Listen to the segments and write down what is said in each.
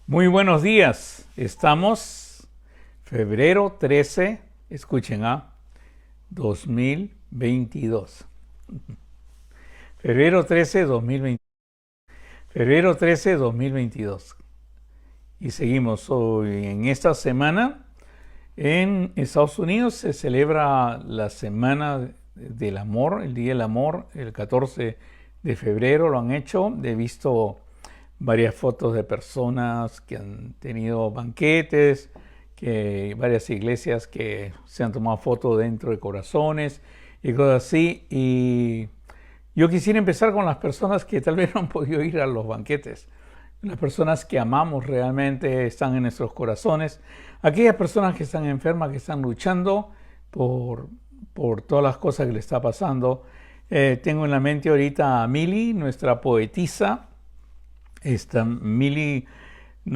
Muy buenos días. Estamos febrero 13, escuchen, 2022. Febrero 13, 2020. Febrero 13, 2022. Y seguimos hoy. En esta semana, en Estados Unidos se celebra la Semana del Amor, el Día del Amor, el 14 de febrero lo han hecho. He visto varias fotos de personas que han tenido banquetes, varias iglesias que se han tomado fotos dentro de corazones y cosas así. Y yo quisiera empezar con las personas que tal vez no han podido ir a los banquetes. Las personas que amamos realmente están en nuestros corazones. Aquellas personas que están enfermas, que están luchando por todas las cosas que le está pasando. Tengo en la mente ahorita a Mili, nuestra poetisa. Mili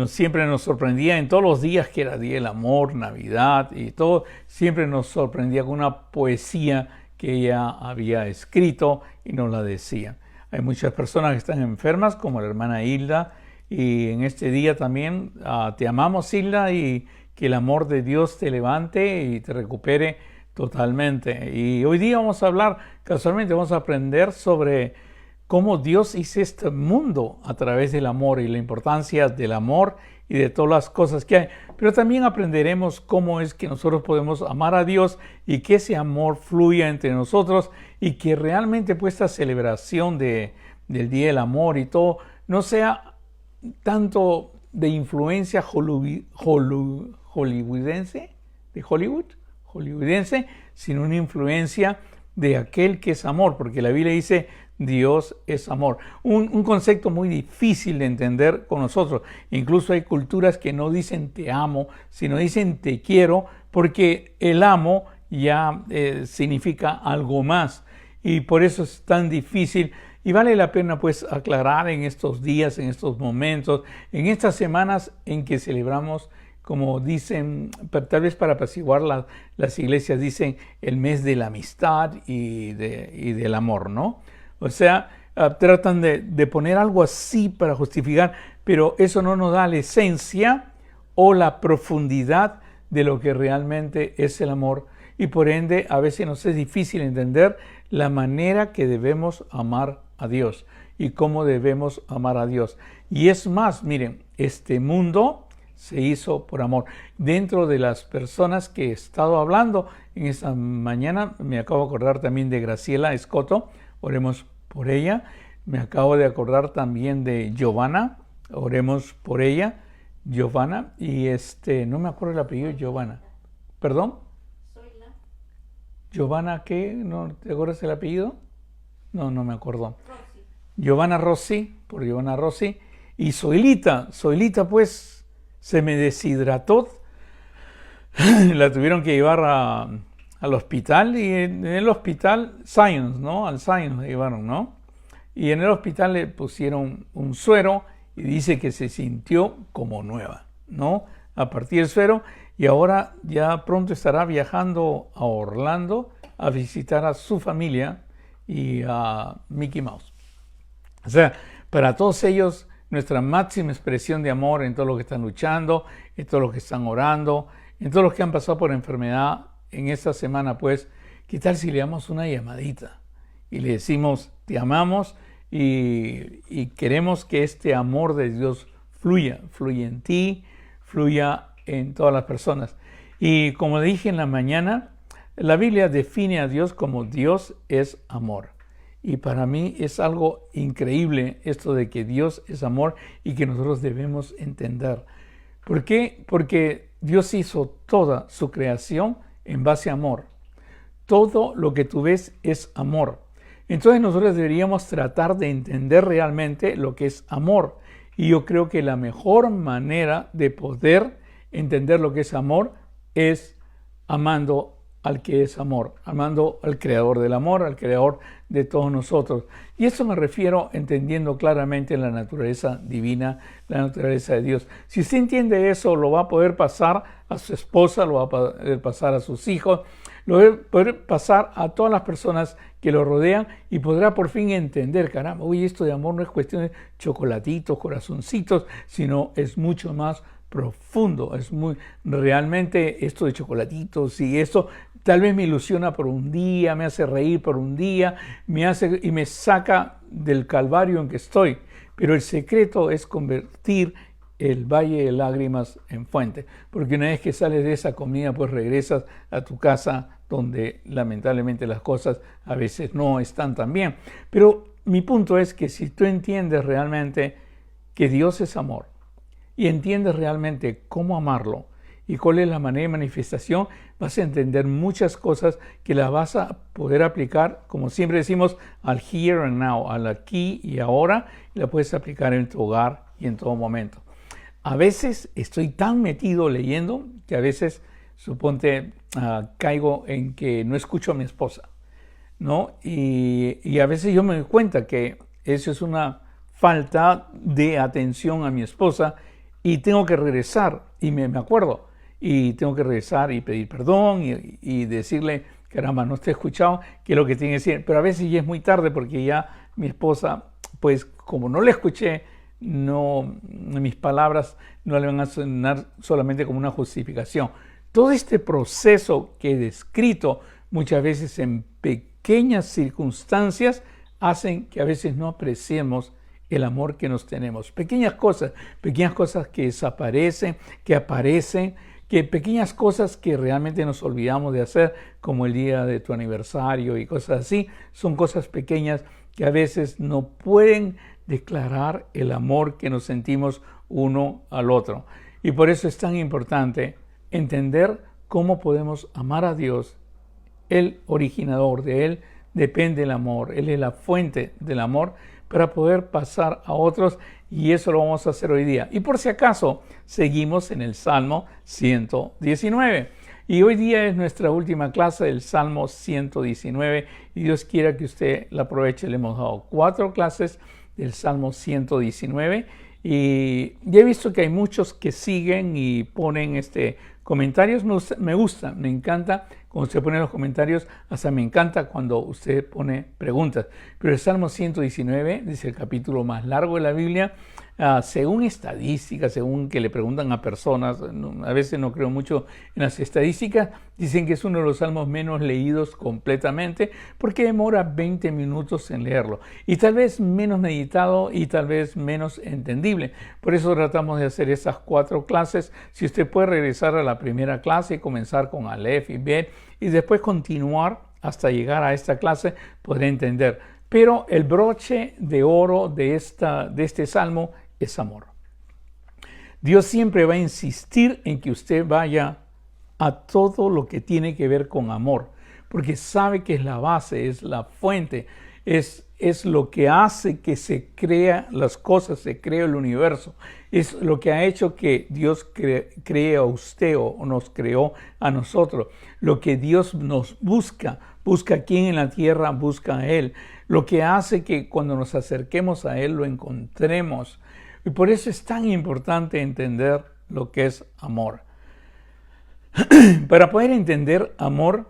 siempre nos sorprendía en todos los días que era Día del Amor, Navidad y todo. Siempre nos sorprendía con una poesía que ella había escrito y nos la decía. Hay muchas personas que están enfermas, como la hermana Hilda. Y en este día también te amamos, Hilda, y que el amor de Dios te levante y te recupere totalmente. Y hoy día vamos a hablar, casualmente vamos a aprender sobre cómo Dios hizo este mundo a través del amor y la importancia del amor y de todas las cosas que hay. Pero también aprenderemos cómo es que nosotros podemos amar a Dios y que ese amor fluya entre nosotros y que realmente pues esta celebración del Día del Amor y todo no sea tanto de influencia hollywoodense, hollywoodense, sino una influencia de aquel que es amor, porque la Biblia dice Dios es amor. Un concepto muy difícil de entender con nosotros. Incluso hay culturas que no dicen te amo, sino dicen te quiero, porque el amo ya significa algo más. Y por eso es tan difícil. Y vale la pena pues aclarar en estos días, en estos momentos, en estas semanas en que celebramos, como dicen, tal vez para apaciguar las iglesias, dicen el mes de la amistad y del amor, ¿no? O sea, tratan de poner algo así para justificar, pero eso no nos da la esencia o la profundidad de lo que realmente es el amor. Y por ende, a veces nos es difícil entender la manera que debemos amar a Dios y cómo debemos amar a Dios. Y es más, miren, este mundo se hizo por amor. Dentro de las personas que he estado hablando en esta mañana, me acabo de acordar también de Graciela Escoto, oremos por ella. Me acabo de acordar también de Giovanna, oremos por ella, Giovanna, y no me acuerdo el apellido, Giovanna. ¿Perdón? Giovanna, ¿qué? ¿No te acuerdas el apellido? No me acuerdo. Rossi. Giovanna Rossi, por Giovanna Rossi. Y Zoilita pues se me deshidrató. La tuvieron que llevar al hospital y en el hospital Science, ¿no? Al Science la llevaron, ¿no? Y en el hospital le pusieron un suero y dice que se sintió como nueva, ¿no? A partir del suero. Y ahora ya pronto estará viajando a Orlando a visitar a su familia y a Mickey Mouse. O sea, para todos ellos, nuestra máxima expresión de amor en todo lo que están luchando, en todo lo que están orando, en todos los que han pasado por enfermedad en esta semana, pues, ¿qué tal si le damos una llamadita? Y le decimos, te amamos y queremos que este amor de Dios fluya en ti, fluya en todas las personas. Y como dije en la mañana, la Biblia define a Dios como Dios es amor. Y para mí es algo increíble esto de que Dios es amor y que nosotros debemos entender. ¿Por qué? Porque Dios hizo toda su creación en base a amor. Todo lo que tú ves es amor. Entonces nosotros deberíamos tratar de entender realmente lo que es amor. Y yo creo que la mejor manera de poder entender lo que es amor es amando al que es amor, amando al creador del amor, al creador de todos nosotros. Y eso me refiero entendiendo claramente la naturaleza divina, la naturaleza de Dios. Si usted entiende eso, lo va a poder pasar a su esposa, lo va a poder pasar a sus hijos, lo va a poder pasar a todas las personas que lo rodean y podrá por fin entender, caramba, oye, esto de amor no es cuestión de chocolatitos, corazoncitos, sino es mucho más profundo. Realmente esto de chocolatitos y esto tal vez me ilusiona por un día, me hace reír por un día, y me saca del calvario en que estoy. Pero el secreto es convertir el valle de lágrimas en fuente, porque una vez que sales de esa comida, pues regresas a tu casa donde lamentablemente las cosas a veces no están tan bien. Pero mi punto es que si tú entiendes realmente que Dios es amor y entiendes realmente cómo amarlo y cuál es la manera de manifestación, vas a entender muchas cosas que las vas a poder aplicar, como siempre decimos, al here and now, al aquí y ahora, y la puedes aplicar en tu hogar y en todo momento. A veces estoy tan metido leyendo que a veces, suponte, caigo en que no escucho a mi esposa, ¿no? Y a veces yo me doy cuenta que eso es una falta de atención a mi esposa y tengo que regresar, y me acuerdo, y tengo que regresar y pedir perdón y decirle, caramba, no te he escuchado, qué es lo que tiene que decir. Pero a veces ya es muy tarde porque ya mi esposa, pues como no le escuché, mis palabras no le van a sonar solamente como una justificación. Todo este proceso que he descrito muchas veces en pequeñas circunstancias hacen que a veces no apreciemos el amor que nos tenemos. Pequeñas cosas que desaparecen, que aparecen, que pequeñas cosas que realmente nos olvidamos de hacer, como el día de tu aniversario y cosas así, son cosas pequeñas que a veces no pueden declarar el amor que nos sentimos uno al otro. Y por eso es tan importante entender cómo podemos amar a Dios, el originador, de Él depende el amor, Él es la fuente del amor, para poder pasar a otros, y eso lo vamos a hacer hoy día. Y por si acaso, seguimos en el Salmo 119. Y hoy día es nuestra última clase del Salmo 119, y Dios quiera que usted la aproveche. Le hemos dado 4 clases del Salmo 119, y ya he visto que hay muchos que siguen y ponen comentarios. Me gusta, me encanta cuando usted pone los comentarios, hasta me encanta cuando usted pone preguntas. Pero el Salmo 119 es el capítulo más largo de la Biblia, según estadísticas, según que le preguntan a personas. A veces no creo mucho en las estadísticas. Dicen que es uno de los salmos menos leídos completamente porque demora 20 minutos en leerlo, y tal vez menos meditado y tal vez menos entendible. Por eso tratamos de hacer esas 4 clases. Si usted puede regresar a la primera clase y comenzar con Aleph y Bet y después continuar hasta llegar a esta clase, podrá entender. Pero el broche de oro de este salmo es amor. Dios siempre va a insistir en que usted vaya a todo lo que tiene que ver con amor, porque sabe que es la base, es la fuente, es lo que hace que se crea las cosas, se crea el universo. Es lo que ha hecho que Dios cree a usted o nos creó a nosotros. Lo que Dios nos busca aquí en la tierra, busca a Él. Lo que hace que cuando nos acerquemos a Él lo encontremos. Y por eso es tan importante entender lo que es amor. Para poder entender amor,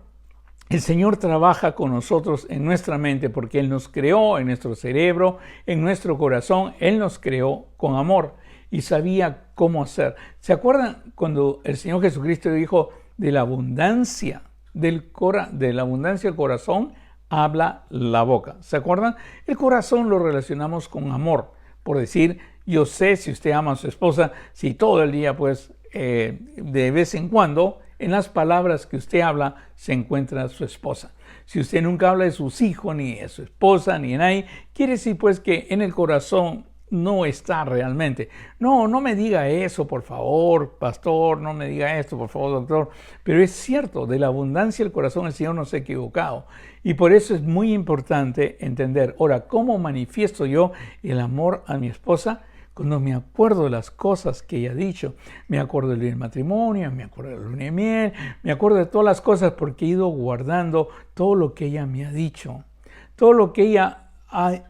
el Señor trabaja con nosotros en nuestra mente, porque Él nos creó en nuestro cerebro, en nuestro corazón. Él nos creó con amor y sabía cómo hacer. ¿Se acuerdan cuando el Señor Jesucristo dijo de la abundancia del corazón habla la boca? ¿Se acuerdan? El corazón lo relacionamos con amor. Por decir, yo sé si usted ama a su esposa, si todo el día, pues, de vez en cuando, en las palabras que usted habla se encuentra su esposa. Si usted nunca habla de sus hijos, ni de su esposa, ni de nadie, quiere decir pues que en el corazón no está realmente. No me diga eso, por favor, pastor, no me diga esto, por favor, doctor. Pero es cierto, de la abundancia del corazón el Señor no se ha equivocado. Y por eso es muy importante entender, ahora, ¿cómo manifiesto yo el amor a mi esposa? Cuando me acuerdo de las cosas que ella ha dicho, me acuerdo del matrimonio, me acuerdo de la luna de miel, me acuerdo de todas las cosas porque he ido guardando todo lo que ella me ha dicho, todo lo que ella ha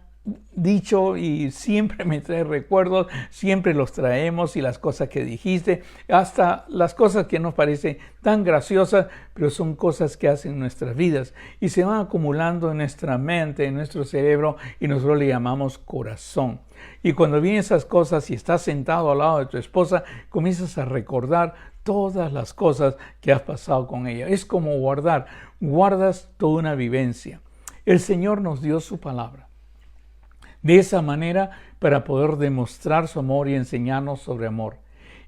dicho y siempre me trae recuerdos, siempre los traemos y las cosas que dijiste, hasta las cosas que nos parecen tan graciosas, pero son cosas que hacen nuestras vidas y se van acumulando en nuestra mente, en nuestro cerebro y nosotros le llamamos corazón. Y cuando vienen esas cosas y estás sentado al lado de tu esposa, comienzas a recordar todas las cosas que has pasado con ella. Es como guardas toda una vivencia. El Señor nos dio su palabra. De esa manera, para poder demostrar su amor y enseñarnos sobre amor.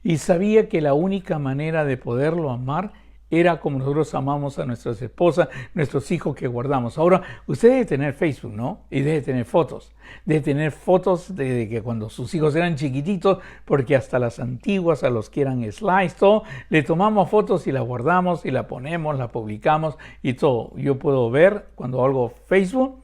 Y sabía que la única manera de poderlo amar era como nosotros amamos a nuestras esposas, nuestros hijos que guardamos. Ahora, usted debe tener Facebook, ¿no? Y debe tener fotos. Debe tener fotos de que cuando sus hijos eran chiquititos, porque hasta las antiguas, a los que eran slides, todo, le tomamos fotos y las guardamos y la ponemos, la publicamos y todo. Yo puedo ver cuando hago Facebook,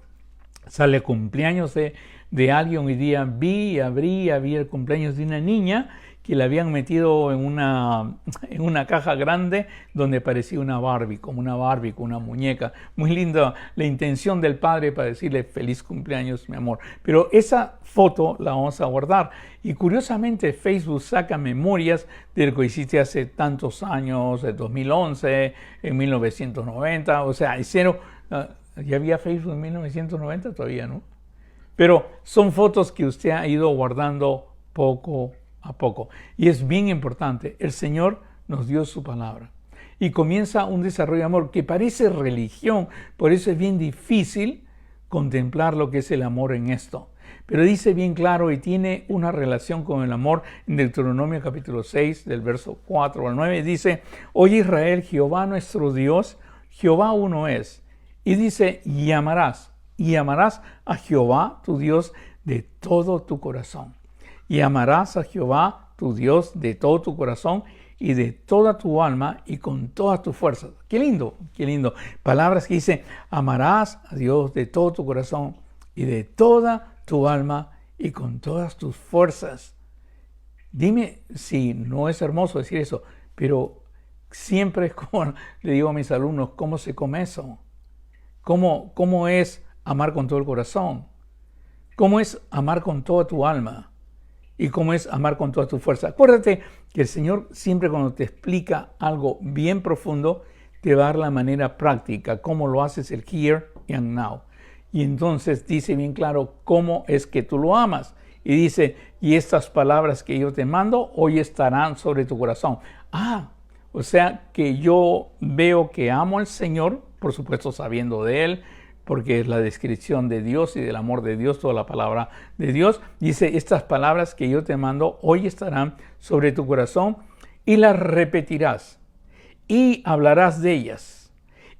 sale cumpleaños de alguien. Hoy día había el cumpleaños de una niña que la habían metido en una caja grande donde parecía una Barbie, con una muñeca. Muy linda la intención del padre para decirle feliz cumpleaños, mi amor. Pero esa foto la vamos a guardar. Y curiosamente Facebook saca memorias de lo que hiciste hace tantos años, en 2011, en 1990. O sea, ya había Facebook en 1990, todavía no. Pero son fotos que usted ha ido guardando poco a poco. Y es bien importante. El Señor nos dio su palabra. Y comienza un desarrollo de amor que parece religión. Por eso es bien difícil contemplar lo que es el amor en esto. Pero dice bien claro y tiene una relación con el amor. En Deuteronomio capítulo 6, del verso 4 al 9, dice: Oye Israel, Jehová nuestro Dios, Jehová uno es. Y dice, y amarás a Jehová tu Dios de todo tu corazón. Y amarás a Jehová tu Dios de todo tu corazón y de toda tu alma y con todas tus fuerzas. Qué lindo, qué lindo. Palabras que dice, amarás a Dios de todo tu corazón y de toda tu alma y con todas tus fuerzas. Dime si no es hermoso decir eso, pero siempre es como le digo a mis alumnos, ¿cómo se come eso? ¿Cómo es amar con todo el corazón? ¿Cómo es amar con toda tu alma? ¿Y cómo es amar con toda tu fuerza? Acuérdate que el Señor siempre cuando te explica algo bien profundo, te va a dar la manera práctica, cómo lo haces el here and now. Y entonces dice bien claro cómo es que tú lo amas. Y dice, y estas palabras que yo te mando hoy estarán sobre tu corazón. O sea que yo veo que amo al Señor, por supuesto sabiendo de Él, porque es la descripción de Dios y del amor de Dios, toda la palabra de Dios. Dice, estas palabras que yo te mando hoy estarán sobre tu corazón y las repetirás y hablarás de ellas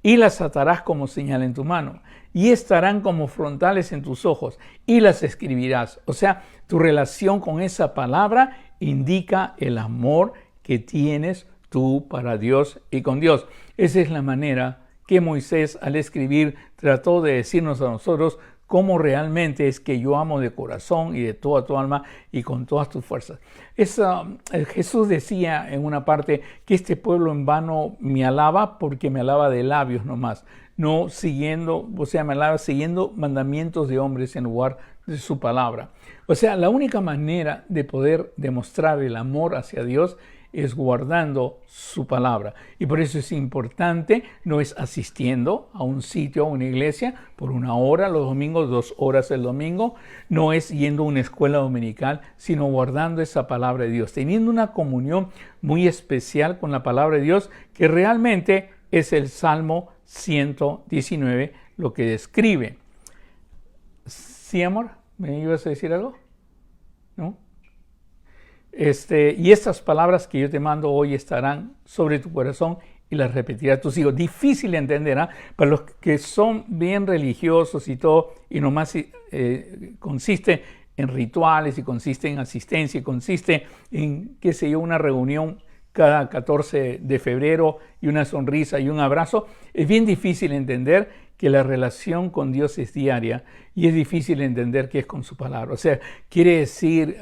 y las atarás como señal en tu mano y estarán como frontales en tus ojos y las escribirás. O sea, tu relación con esa palabra indica el amor que tienes tú para Dios y con Dios. Esa es la manera que Moisés al escribir trató de decirnos a nosotros cómo realmente es que yo amo de corazón y de toda tu alma y con todas tus fuerzas. Jesús decía en una parte que este pueblo en vano me alaba porque me alaba de labios nomás, no siguiendo, me alaba siguiendo mandamientos de hombres en lugar de su palabra. O sea, la única manera de poder demostrar el amor hacia Dios es guardando su palabra. Y por eso es importante, no es asistiendo a un sitio, a una iglesia, por 1 hora los domingos, 2 horas el domingo, no es yendo a una escuela dominical, sino guardando esa palabra de Dios, teniendo una comunión muy especial con la palabra de Dios, que realmente es el Salmo 119 lo que describe. ¿Sí, amor? ¿Me ibas a decir algo? ¿No? Y estas palabras que yo te mando hoy estarán sobre tu corazón y las repetirás a tus hijos. Difícil de entender, ¿eh? Para los que son bien religiosos y todo, y nomás consiste en rituales, y consiste en asistencia, y consiste en, qué sé yo, una reunión cada 14 de febrero y una sonrisa y un abrazo. Es bien difícil entender que la relación con Dios es diaria y es difícil entender que es con su palabra. O sea, quiere decir...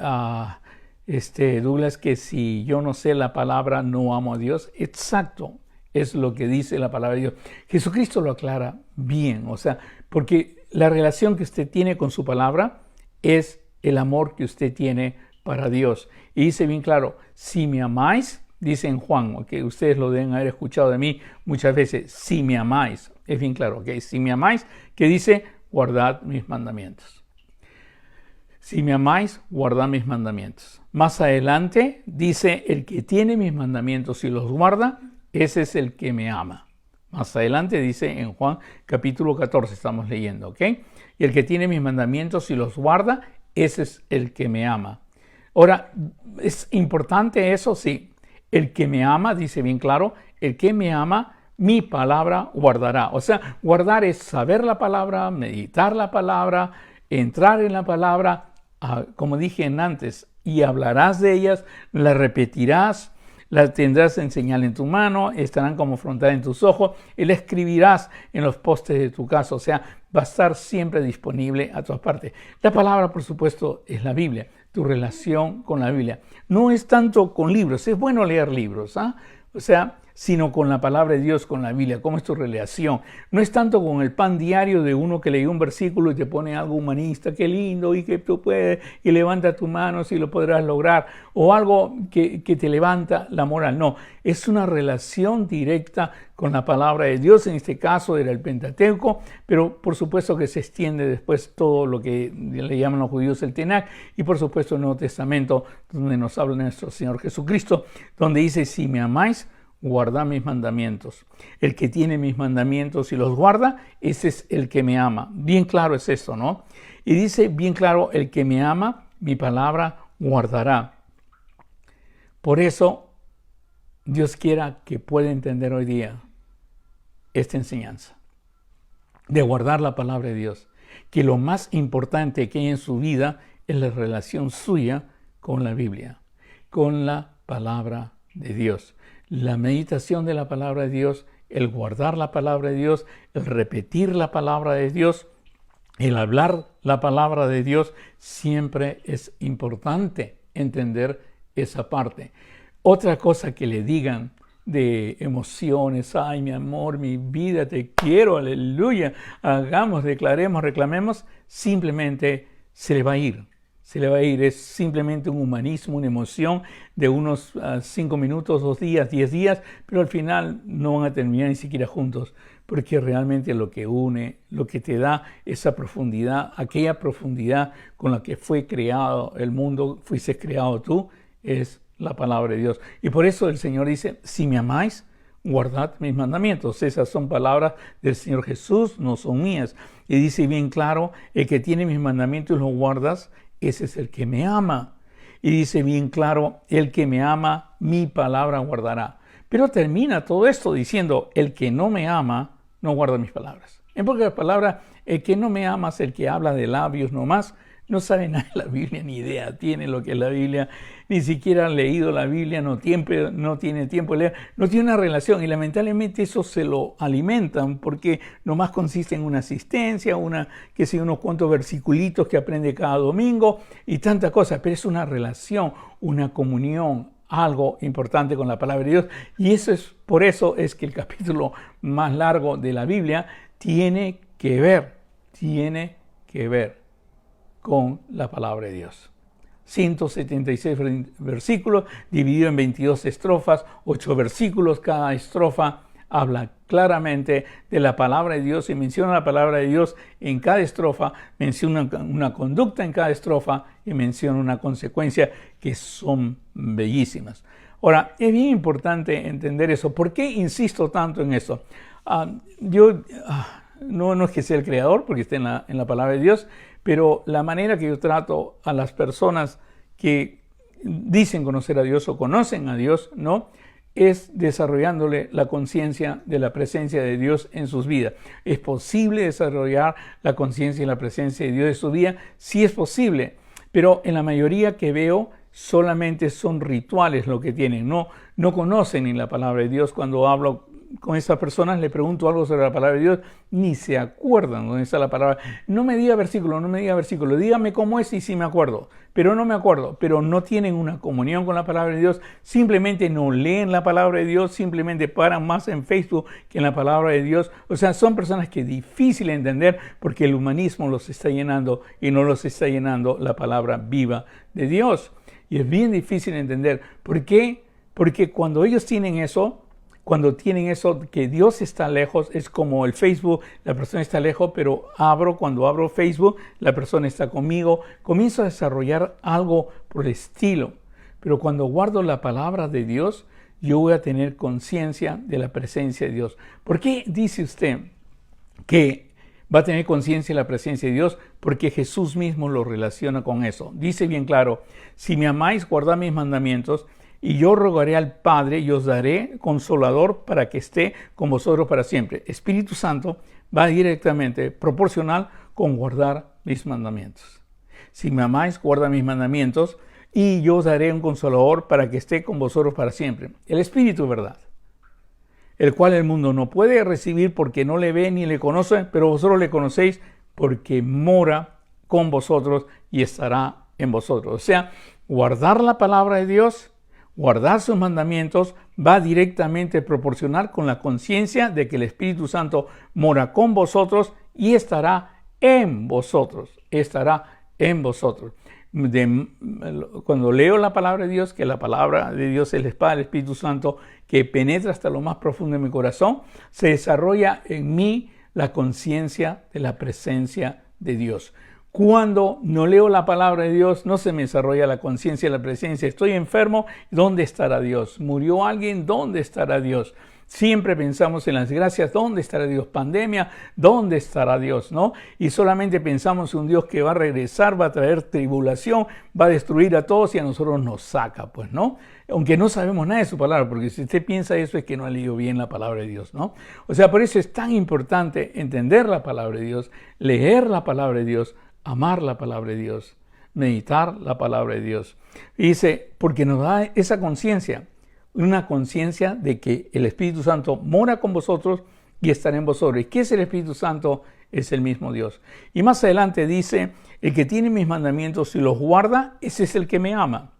Douglas, que si yo no sé la palabra, no amo a Dios. Exacto, es lo que dice la palabra de Dios. Jesucristo lo aclara bien, o sea, porque la relación que usted tiene con su palabra es el amor que usted tiene para Dios. Y dice bien claro, si me amáis, dice en Juan, que ustedes lo deben haber escuchado de mí muchas veces, si me amáis, es bien claro, si me amáis, que dice, guardad mis mandamientos. Si me amáis, guardad mis mandamientos. Más adelante dice, el que tiene mis mandamientos y los guarda, ese es el que me ama. Más adelante dice en Juan capítulo 14, estamos leyendo, ¿ok? Y el que tiene mis mandamientos y los guarda, ese es el que me ama. Ahora, ¿es importante eso? Sí. El que me ama, dice bien claro, el que me ama, mi palabra guardará. O sea, guardar es saber la palabra, meditar la palabra, entrar en la palabra, como dije antes, y hablarás de ellas, la repetirás, la tendrás en señal en tu mano, estarán como frontal en tus ojos, y la escribirás en los postes de tu casa. O sea, va a estar siempre disponible a todas partes. La palabra, por supuesto, es la Biblia, tu relación con la Biblia. No es tanto con libros, es bueno leer libros, o sea, sino con la palabra de Dios, con la Biblia, cómo es tu relación. No es tanto con el pan diario de uno que lee un versículo y te pone algo humanista, qué lindo, y que tú puedes, y levanta tu mano si lo podrás lograr, o algo que te levanta la moral. No, es una relación directa con la palabra de Dios, en este caso era el Pentateuco, pero por supuesto que se extiende después todo lo que le llaman los judíos el Tenach, y por supuesto el Nuevo Testamento, donde nos habla nuestro Señor Jesucristo, donde dice, si me amáis, guardad mis mandamientos. El que tiene mis mandamientos y los guarda, ese es el que me ama. Bien claro es esto, ¿no? Y dice bien claro, el que me ama, mi palabra guardará. Por eso, Dios quiera que pueda entender hoy día esta enseñanza de guardar la palabra de Dios, que lo más importante que hay en su vida es la relación suya con la Biblia, con la palabra de Dios. La meditación de la palabra de Dios, el guardar la palabra de Dios, el repetir la palabra de Dios, el hablar la palabra de Dios, siempre es importante entender esa parte. Otra cosa que le digan de emociones, ay, mi amor, mi vida, te quiero, aleluya, hagamos, declaremos, reclamemos, simplemente se le va a ir. Se le va a ir, es simplemente un humanismo, una emoción de unos 5 minutos, 2 días, 10 días, pero al final no van a terminar ni siquiera juntos, porque realmente lo que une, lo que te da esa profundidad, aquella profundidad con la que fue creado el mundo, fuiste creado tú, es la palabra de Dios. Y por eso el Señor dice, si me amáis, guardad mis mandamientos. Esas son palabras del Señor Jesús, no son mías. Y dice bien claro, el que tiene mis mandamientos y los guardas, ese es el que me ama. Y dice bien claro, el que me ama, mi palabra guardará. Pero termina todo esto diciendo, el que no me ama, no guarda mis palabras. En pocas palabras, el que no me ama es el que habla de labios nomás, no sabe nada de la Biblia, ni idea tiene lo que es la Biblia, ni siquiera ha leído la Biblia, no tiene tiempo de leer, no tiene una relación y lamentablemente eso se lo alimentan porque nomás consiste en una asistencia, unos cuantos versiculitos que aprende cada domingo y tantas cosas, pero es una relación, una comunión, algo importante con la palabra de Dios y por eso es que el capítulo más largo de la Biblia tiene que ver con la palabra de Dios. 176 versículos, dividido en 22 estrofas, 8 versículos, cada estrofa habla claramente de la palabra de Dios y menciona la palabra de Dios en cada estrofa, menciona una conducta en cada estrofa y menciona una consecuencia que son bellísimas. Ahora, es bien importante entender eso. ¿Por qué insisto tanto en eso? No es que sea el creador, porque está en la palabra de Dios, pero la manera que yo trato a las personas que dicen conocer a Dios o conocen a Dios, ¿no?, es desarrollándole la conciencia de la presencia de Dios en sus vidas. ¿Es posible desarrollar la conciencia y la presencia de Dios en su vida? Sí es posible, pero en la mayoría que veo solamente son rituales lo que tienen. No conocen ni la palabra de Dios. Cuando hablo con esas personas, le pregunto algo sobre la palabra de Dios, ni se acuerdan dónde está la palabra. No me diga versículo, dígame cómo es y sí me acuerdo, pero no me acuerdo, pero no tienen una comunión con la palabra de Dios, simplemente no leen la palabra de Dios, simplemente paran más en Facebook que en la palabra de Dios. O sea, son personas que es difícil entender porque el humanismo los está llenando y no los está llenando la palabra viva de Dios. Y es bien difícil entender. ¿Por qué? Porque cuando ellos tienen eso, que Dios está lejos, es como el Facebook, la persona está lejos, pero cuando abro Facebook, la persona está conmigo, comienzo a desarrollar algo por el estilo. Pero cuando guardo la palabra de Dios, yo voy a tener conciencia de la presencia de Dios. ¿Por qué dice usted que va a tener conciencia de la presencia de Dios? Porque Jesús mismo lo relaciona con eso. Dice bien claro, si me amáis, guardad mis mandamientos, y yo rogaré al Padre y os daré consolador para que esté con vosotros para siempre. Espíritu Santo va directamente proporcional con guardar mis mandamientos. Si me amáis, guarda mis mandamientos y yo os daré un consolador para que esté con vosotros para siempre. El Espíritu, ¿verdad? El cual el mundo no puede recibir porque no le ve ni le conoce, pero vosotros le conocéis porque mora con vosotros y estará en vosotros. O sea, guardar la palabra de Dios, guardar sus mandamientos va directamente proporcional con la conciencia de que el Espíritu Santo mora con vosotros y estará en vosotros. Estará en vosotros. Cuando leo la palabra de Dios, que la palabra de Dios es la espada del Espíritu Santo que penetra hasta lo más profundo de mi corazón, se desarrolla en mí la conciencia de la presencia de Dios. Cuando no leo la palabra de Dios, no se me desarrolla la conciencia de la presencia. Estoy enfermo, ¿dónde estará Dios? ¿Murió alguien? ¿Dónde estará Dios? Siempre pensamos en las gracias, ¿dónde estará Dios? Pandemia, ¿dónde estará Dios? ¿No? Y solamente pensamos en un Dios que va a regresar, va a traer tribulación, va a destruir a todos y a nosotros nos saca, pues, ¿no? Aunque no sabemos nada de su palabra, porque si usted piensa eso es que no ha leído bien la palabra de Dios, ¿no? O sea, por eso es tan importante entender la palabra de Dios, leer la palabra de Dios, amar la palabra de Dios, meditar la palabra de Dios. Y dice, porque nos da esa conciencia, una conciencia de que el Espíritu Santo mora con vosotros y estará en vosotros. ¿Y qué es el Espíritu Santo? Es el mismo Dios. Y más adelante dice, el que tiene mis mandamientos y los guarda, ese es el que me ama.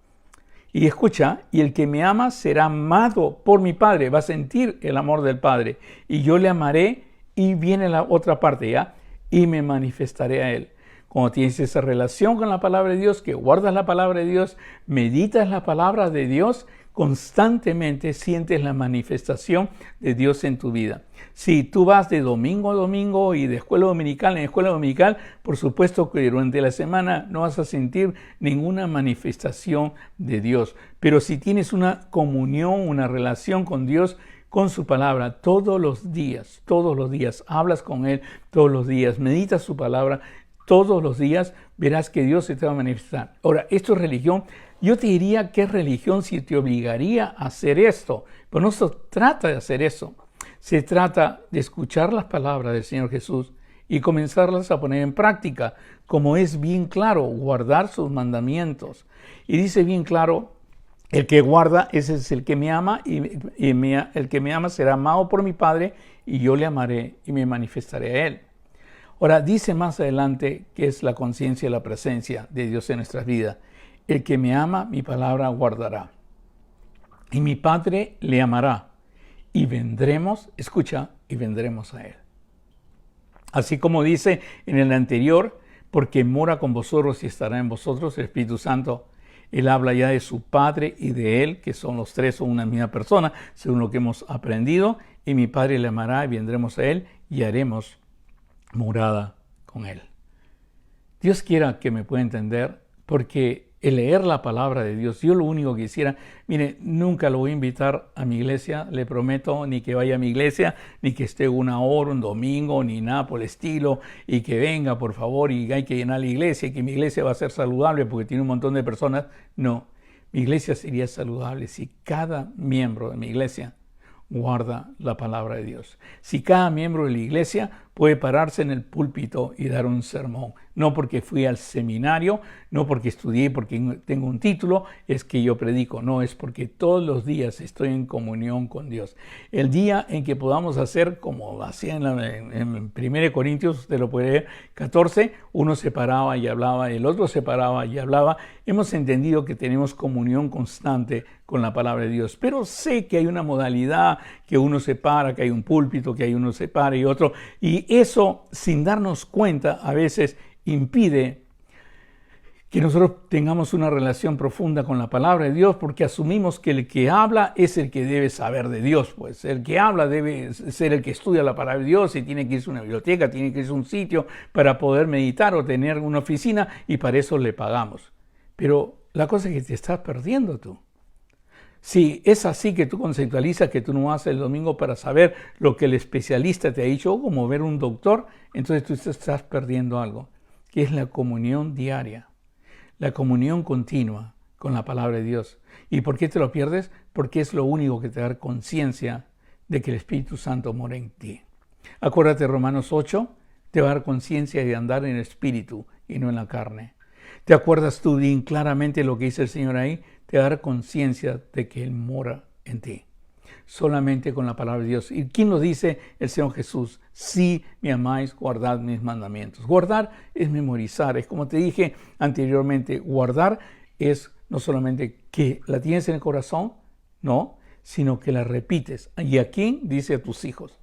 Y escucha, y el que me ama será amado por mi Padre, va a sentir el amor del Padre. Y yo le amaré, y viene la otra parte ya, y me manifestaré a él. Cuando tienes esa relación con la palabra de Dios, que guardas la palabra de Dios, meditas la palabra de Dios, constantemente sientes la manifestación de Dios en tu vida. Si tú vas de domingo a domingo y de escuela dominical en escuela dominical, por supuesto que durante la semana no vas a sentir ninguna manifestación de Dios. Pero si tienes una comunión, una relación con Dios, con su palabra, todos los días, hablas con Él todos los días, meditas su palabra, todos los días verás que Dios se te va a manifestar. Ahora, esto es religión. Yo te diría que es religión si te obligaría a hacer esto. Pero no se trata de hacer eso. Se trata de escuchar las palabras del Señor Jesús y comenzarlas a poner en práctica. Como es bien claro, guardar sus mandamientos. Y dice bien claro, el que guarda, ese es el que me ama, y el que me ama será amado por mi Padre, y yo le amaré y me manifestaré a él. Ahora, dice más adelante que es la conciencia y la presencia de Dios en nuestras vidas. El que me ama, mi palabra guardará. Y mi Padre le amará. Y vendremos, escucha, y vendremos a él. Así como dice en el anterior, porque mora con vosotros y estará en vosotros el Espíritu Santo. Él habla ya de su Padre y de él, que son los tres, son una misma persona, según lo que hemos aprendido. Y mi Padre le amará y vendremos a él y haremos morada con él. Dios quiera que me pueda entender, porque el leer la palabra de Dios, yo lo único que quisiera, mire, nunca lo voy a invitar a mi iglesia, le prometo, ni que vaya a mi iglesia, ni que esté una hora, un domingo, ni nada por el estilo, y que venga, por favor, y hay que llenar la iglesia, y que mi iglesia va a ser saludable porque tiene un montón de personas. No, mi iglesia sería saludable si cada miembro de mi iglesia guarda la palabra de Dios. Si cada miembro de la iglesia puede pararse en el púlpito y dar un sermón. No porque fui al seminario, no porque estudié, porque tengo un título, es que yo predico. No, es porque todos los días estoy en comunión con Dios. El día en que podamos hacer como hacía en 1 Corintios, usted lo puede leer, 14, uno se paraba y hablaba, el otro se paraba y hablaba. Hemos entendido que tenemos comunión constante con la palabra de Dios. Pero sé que hay una modalidad, que uno se para, que hay un púlpito, que hay uno se para y otro. Y eso, sin darnos cuenta, a veces impide que nosotros tengamos una relación profunda con la palabra de Dios, porque asumimos que el que habla es el que debe saber de Dios. Pues el que habla debe ser el que estudia la palabra de Dios y tiene que irse a una biblioteca, tiene que irse a un sitio para poder meditar o tener una oficina, y para eso le pagamos. Pero la cosa es que te estás perdiendo tú. Si es así que tú conceptualizas que tú no vas el domingo para saber lo que el especialista te ha dicho, o como ver un doctor, entonces tú estás perdiendo algo, que es la comunión diaria, la comunión continua con la palabra de Dios. ¿Y por qué te lo pierdes? Porque es lo único que te da conciencia de que el Espíritu Santo mora en ti. Acuérdate, Romanos 8, te va a dar conciencia de andar en el Espíritu y no en la carne. ¿Te acuerdas tú bien claramente lo que dice el Señor ahí? Te va a dar conciencia de que Él mora en ti. Solamente con la palabra de Dios. ¿Y quién lo dice? El Señor Jesús. Si me amáis, guardad mis mandamientos. Guardar es memorizar. Es como te dije anteriormente, guardar es no solamente que la tienes en el corazón, no, sino que la repites. ¿Y a quién? Dice a tus hijos.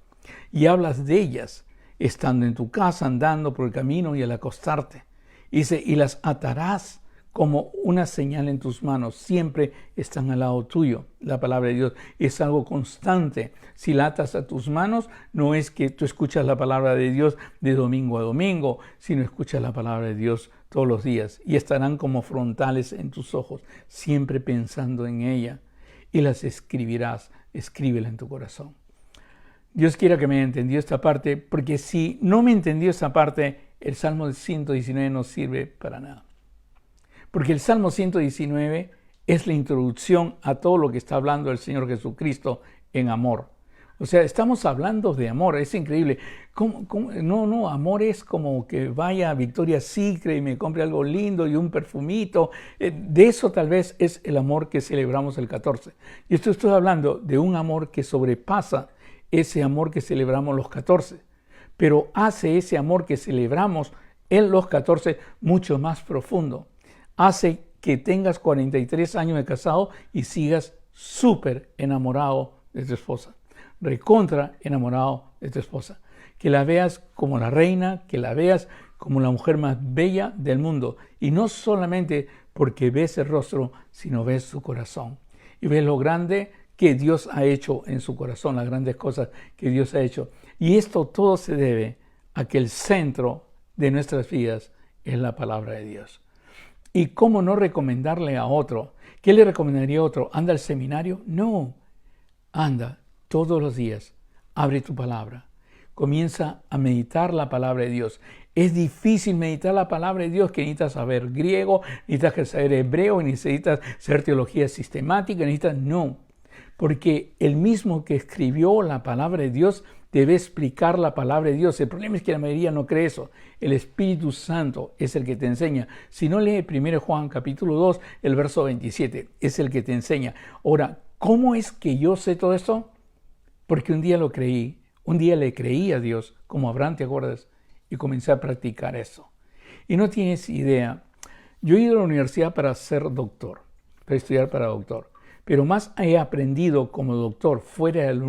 Y hablas de ellas, estando en tu casa, andando por el camino y al acostarte. Dice, y las atarás como una señal en tus manos, siempre están al lado tuyo. La palabra de Dios es algo constante. Si la atas a tus manos, no es que tú escuchas la palabra de Dios de domingo a domingo, sino escuchas la palabra de Dios todos los días. Y estarán como frontales en tus ojos, siempre pensando en ella. Y las escribirás, escríbela en tu corazón. Dios quiera que me haya entendido esta parte, porque si no me entendió esta parte, el Salmo 119 no sirve para nada. Porque el Salmo 119 es la introducción a todo lo que está hablando el Señor Jesucristo en amor. O sea, estamos hablando de amor, es increíble. No, amor es como que vaya a Victoria's Secret y me compre algo lindo y un perfumito. De eso tal vez es el amor que celebramos el 14. Y estoy hablando de un amor que sobrepasa ese amor que celebramos los 14. Pero hace ese amor que celebramos en los 14 mucho más profundo. Hace que tengas 43 años de casado y sigas súper enamorado de tu esposa. Recontra enamorado de tu esposa. Que la veas como la reina, que la veas como la mujer más bella del mundo. Y no solamente porque ves el rostro, sino ves su corazón. Y ves lo grande que Dios ha hecho en su corazón, las grandes cosas que Dios ha hecho. Y esto todo se debe a que el centro de nuestras vidas es la palabra de Dios. ¿Y cómo no recomendarle a otro? ¿Qué le recomendaría a otro? ¿Anda al seminario? No. Anda todos los días. Abre tu palabra. Comienza a meditar la palabra de Dios. Es difícil meditar la palabra de Dios, que necesitas saber griego, necesitas saber hebreo, necesitas saber teología sistemática, no. Porque el mismo que escribió la palabra de Dios debe explicar la palabra de Dios. El problema es que la mayoría no cree eso. El Espíritu Santo es el que te enseña. Si no, lee 1 Juan capítulo 2, el verso 27. Es el que te enseña. Ahora, ¿cómo es que yo sé todo esto? Porque un día lo creí. Un día le creí a Dios, como Abraham, ¿te acuerdas? Y comencé a practicar eso. Y no tienes idea. Yo he ido a la universidad para ser doctor, para estudiar para doctor. Pero más he aprendido como doctor fuera de la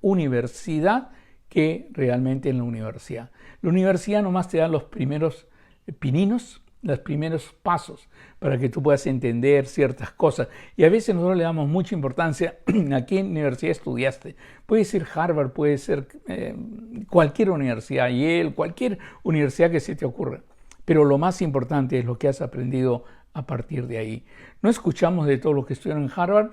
universidad que realmente en la universidad. La universidad nomás te da los primeros pininos, los primeros pasos para que tú puedas entender ciertas cosas. Y a veces nosotros le damos mucha importancia a qué universidad estudiaste. Puede ser Harvard, puede ser cualquier universidad, Yale, cualquier universidad que se te ocurra. Pero lo más importante es lo que has aprendido a partir de ahí. No escuchamos de todos los que estudiaron en Harvard,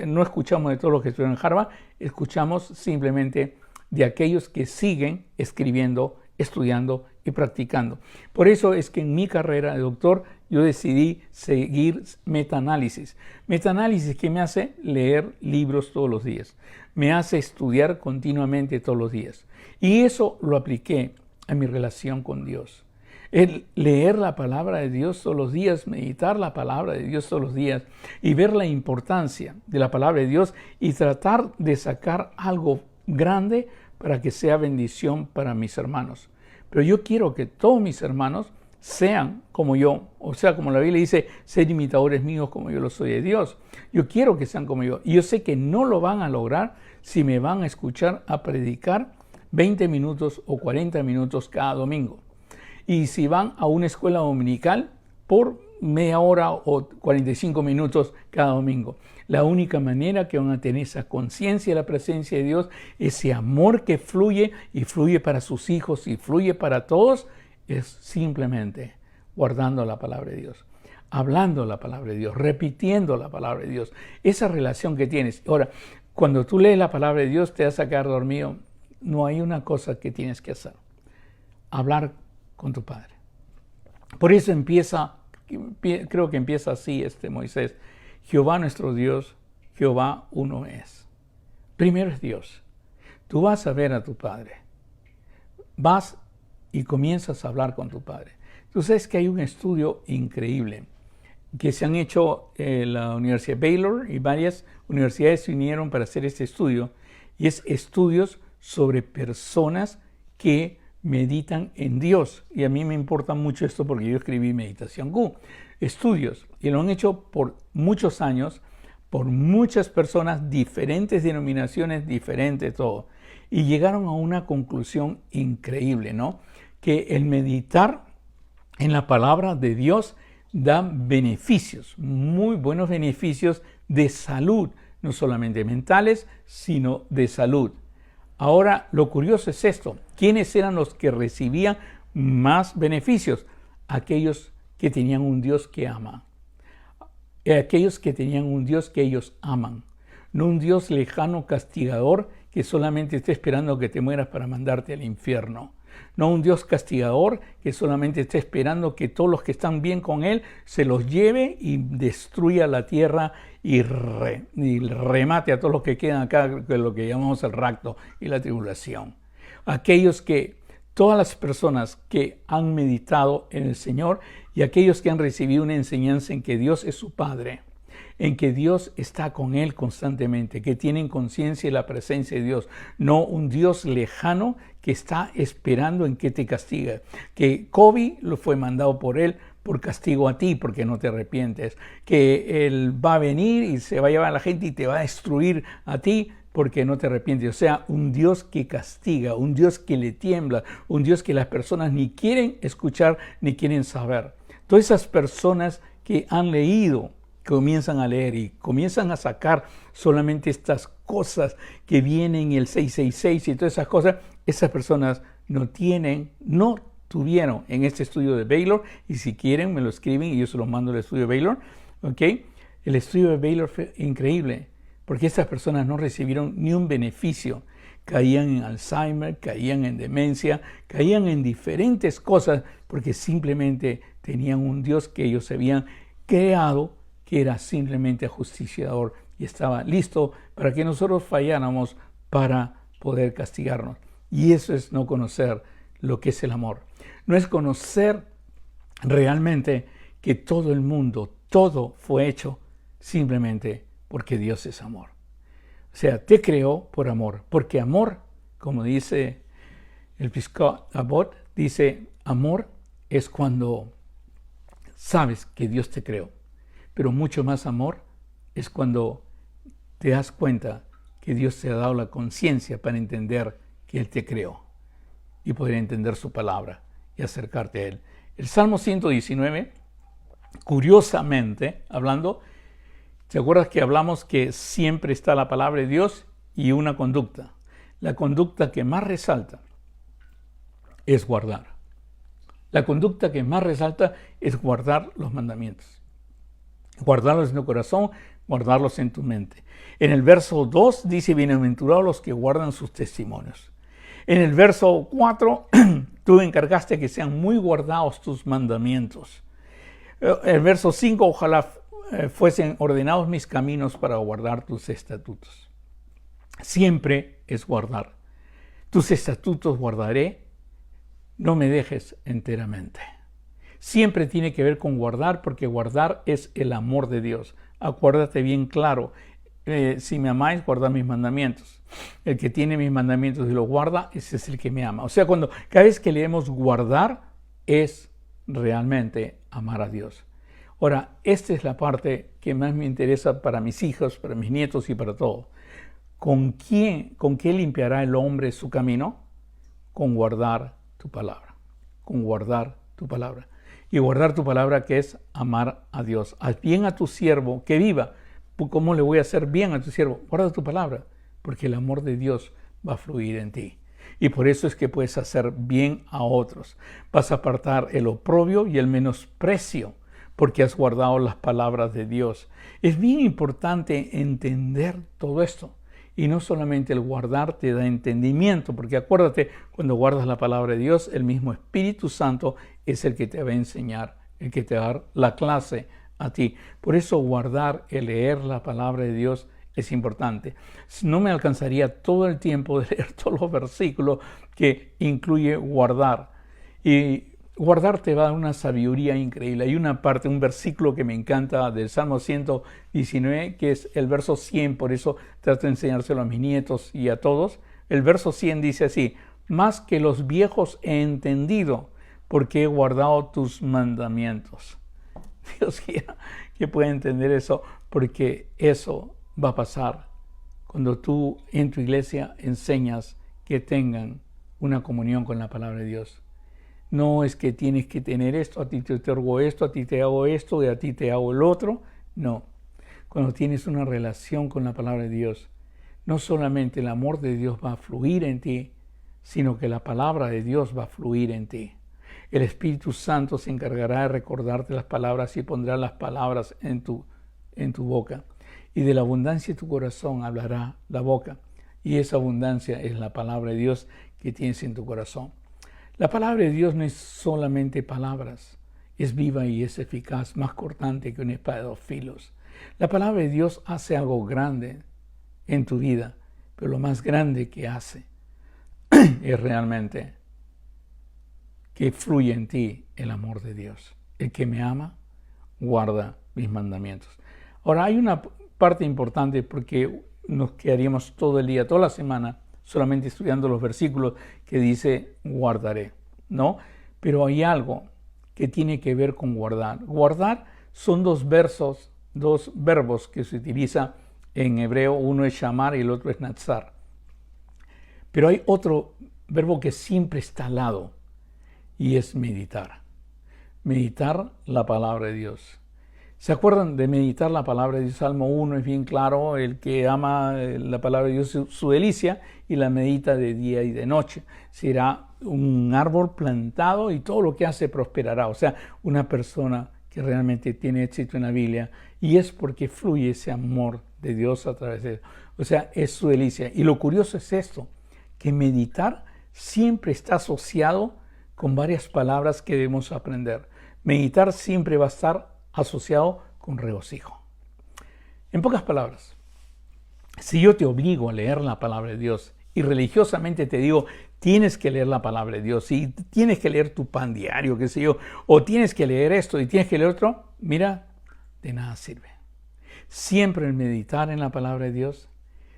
no escuchamos de todos los que estudiaron en Harvard, escuchamos simplemente de aquellos que siguen escribiendo, estudiando y practicando. Por eso es que en mi carrera de doctor yo decidí seguir metaanálisis. Metaanálisis que me hace leer libros todos los días, me hace estudiar continuamente todos los días. Y eso lo apliqué a mi relación con Dios. El leer la palabra de Dios todos los días, meditar la palabra de Dios todos los días y ver la importancia de la palabra de Dios y tratar de sacar algo grande para que sea bendición para mis hermanos. Pero yo quiero que todos mis hermanos sean como yo, o sea, como la Biblia dice, ser imitadores míos como yo lo soy de Dios. Yo quiero que sean como yo. Y yo sé que no lo van a lograr si me van a escuchar a predicar 20 minutos o 40 minutos cada domingo. Y si van a una escuela dominical por media hora o 45 minutos cada domingo. La única manera que van a tener esa conciencia de la presencia de Dios, ese amor que fluye y fluye para sus hijos y fluye para todos, es simplemente guardando la palabra de Dios, hablando la palabra de Dios, repitiendo la palabra de Dios. Esa relación que tienes. Ahora, cuando tú lees la palabra de Dios, te vas a quedar dormido. No hay una cosa que tienes que hacer. Hablar con tu Padre. Por eso creo que empieza así Moisés. Jehová nuestro Dios, Jehová uno es. Primero es Dios. Tú vas a ver a tu Padre. Vas y comienzas a hablar con tu Padre. Tú sabes que hay un estudio increíble que se han hecho en la Universidad de Baylor y varias universidades se unieron para hacer este estudio. Y es estudios sobre personas que meditan en Dios. Y a mí me importa mucho esto porque yo escribí Meditación Q. Estudios. Y lo han hecho por muchos años, por muchas personas, diferentes denominaciones, diferentes todo. Y llegaron a una conclusión increíble, ¿no? Que el meditar en la palabra de Dios da beneficios, muy buenos beneficios de salud, no solamente mentales, sino de salud. Ahora, lo curioso es esto. ¿Quiénes eran los que recibían más beneficios? Aquellos que tenían un Dios que ama. Aquellos que tenían un Dios que ellos aman. No un Dios lejano, castigador, que solamente está esperando que te mueras para mandarte al infierno. No un Dios castigador que solamente está esperando que todos los que están bien con Él se los lleve y destruya la tierra y remate a todos los que quedan acá, que es lo que llamamos el rapto y la tribulación. Todas las personas que han meditado en el Señor y aquellos que han recibido una enseñanza en que Dios es su Padre, en que Dios está con él constantemente, que tienen conciencia de la presencia de Dios, no un Dios lejano que está esperando en que te castigue. Que COVID lo fue mandado por él por castigo a ti porque no te arrepientes, que él va a venir y se va a llevar a la gente y te va a destruir a ti porque no te arrepientes. O sea, un Dios que castiga, un Dios que le tiembla, un Dios que las personas ni quieren escuchar ni quieren saber. Todas esas personas que han leído, comienzan a leer y comienzan a sacar solamente estas cosas que vienen, el 666 y todas esas cosas, esas personas no tuvieron en este estudio de Baylor, y si quieren me lo escriben y yo se los mando al estudio de Baylor, ¿ok? El estudio de Baylor fue increíble, porque estas personas no recibieron ni un beneficio. Caían en Alzheimer, caían en demencia, caían en diferentes cosas, porque simplemente tenían un Dios que ellos habían creado, que era simplemente ajusticiador y estaba listo para que nosotros falláramos para poder castigarnos. Y eso es no conocer lo que es el amor. No es conocer realmente que todo el mundo, todo fue hecho simplemente porque Dios es amor. O sea, te creó por amor, porque amor, como dice el Piscot Abbott, dice, amor es cuando sabes que Dios te creó. Pero mucho más amor es cuando te das cuenta que Dios te ha dado la conciencia para entender que Él te creó y poder entender su palabra y acercarte a Él. El Salmo 119, curiosamente hablando, ¿te acuerdas que hablamos que siempre está la palabra de Dios y una conducta? La conducta que más resalta es guardar. La conducta que más resalta es guardar los mandamientos. Guardarlos en tu corazón, guardarlos en tu mente. En el verso 2 dice, bienaventurados los que guardan sus testimonios. En el verso 4, tú encargaste que sean muy guardados tus mandamientos. El verso 5, ojalá fuesen ordenados mis caminos para guardar tus estatutos. Siempre es guardar. Tus estatutos guardaré, no me dejes enteramente. Siempre tiene que ver con guardar, porque guardar es el amor de Dios. Acuérdate bien claro, si me amáis, guardad mis mandamientos. El que tiene mis mandamientos y los guarda, ese es el que me ama. O sea, cada vez que leemos guardar, es realmente amar a Dios. Ahora, esta es la parte que más me interesa para mis hijos, para mis nietos y para todos. ¿Con qué limpiará el hombre su camino? Con guardar tu palabra. Con guardar tu palabra. Y guardar tu palabra, que es amar a Dios. Haz bien a tu siervo, que viva. ¿Cómo le voy a hacer bien a tu siervo? Guarda tu palabra, porque el amor de Dios va a fluir en ti. Y por eso es que puedes hacer bien a otros. Vas a apartar el oprobio y el menosprecio, porque has guardado las palabras de Dios. Es bien importante entender todo esto. Y no solamente el guardar te da entendimiento, porque acuérdate, cuando guardas la palabra de Dios, el mismo Espíritu Santo es el que te va a enseñar, el que te va a dar la clase a ti. Por eso guardar, el leer la palabra de Dios es importante. No me alcanzaría todo el tiempo de leer todos los versículos que incluye guardar. Y guardar te va a dar una sabiduría increíble. Hay una parte, un versículo que me encanta del Salmo 119, que es el verso 100, por eso trato de enseñárselo a mis nietos y a todos. El verso 100 dice así: más que los viejos he entendido, porque he guardado tus mandamientos. Dios quiera que pueda entender eso, porque eso va a pasar cuando tú en tu iglesia enseñas que tengan una comunión con la palabra de Dios. No es que tienes que tener esto, a ti te otorgo esto, a ti te hago esto y a ti te hago el otro. No. Cuando tienes una relación con la palabra de Dios, no solamente el amor de Dios va a fluir en ti, sino que la palabra de Dios va a fluir en ti. El Espíritu Santo se encargará de recordarte las palabras y pondrá las palabras en tu boca. Y de la abundancia de tu corazón hablará la boca. Y esa abundancia es la palabra de Dios que tienes en tu corazón. La palabra de Dios no es solamente palabras, es viva y es eficaz, más cortante que una espada de 2 filos. La palabra de Dios hace algo grande en tu vida, pero lo más grande que hace es realmente que fluye en ti el amor de Dios. El que me ama, guarda mis mandamientos. Ahora, hay una parte importante, porque nos quedaríamos todo el día, toda la semana, solamente estudiando los versículos que dice guardaré, ¿no? Pero hay algo que tiene que ver con guardar. Guardar son dos verbos que se utiliza en hebreo. Uno es shamar y el otro es natsar. Pero hay otro verbo que siempre está al lado, y es meditar. Meditar la palabra de Dios. ¿Se acuerdan de meditar la palabra de Dios? Salmo 1 es bien claro: el que ama la palabra de Dios es su delicia y la medita de día y de noche. Será un árbol plantado y todo lo que hace prosperará. O sea, una persona que realmente tiene éxito en la Biblia, y es porque fluye ese amor de Dios a través de él. O sea, es su delicia. Y lo curioso es esto, que meditar siempre está asociado con varias palabras que debemos aprender. Meditar siempre va a estar asociado con regocijo. En pocas palabras, si yo te obligo a leer la palabra de Dios y religiosamente te digo, tienes que leer la palabra de Dios y tienes que leer tu pan diario, qué sé yo, o tienes que leer esto y tienes que leer otro, mira, de nada sirve. Siempre el meditar en la palabra de Dios,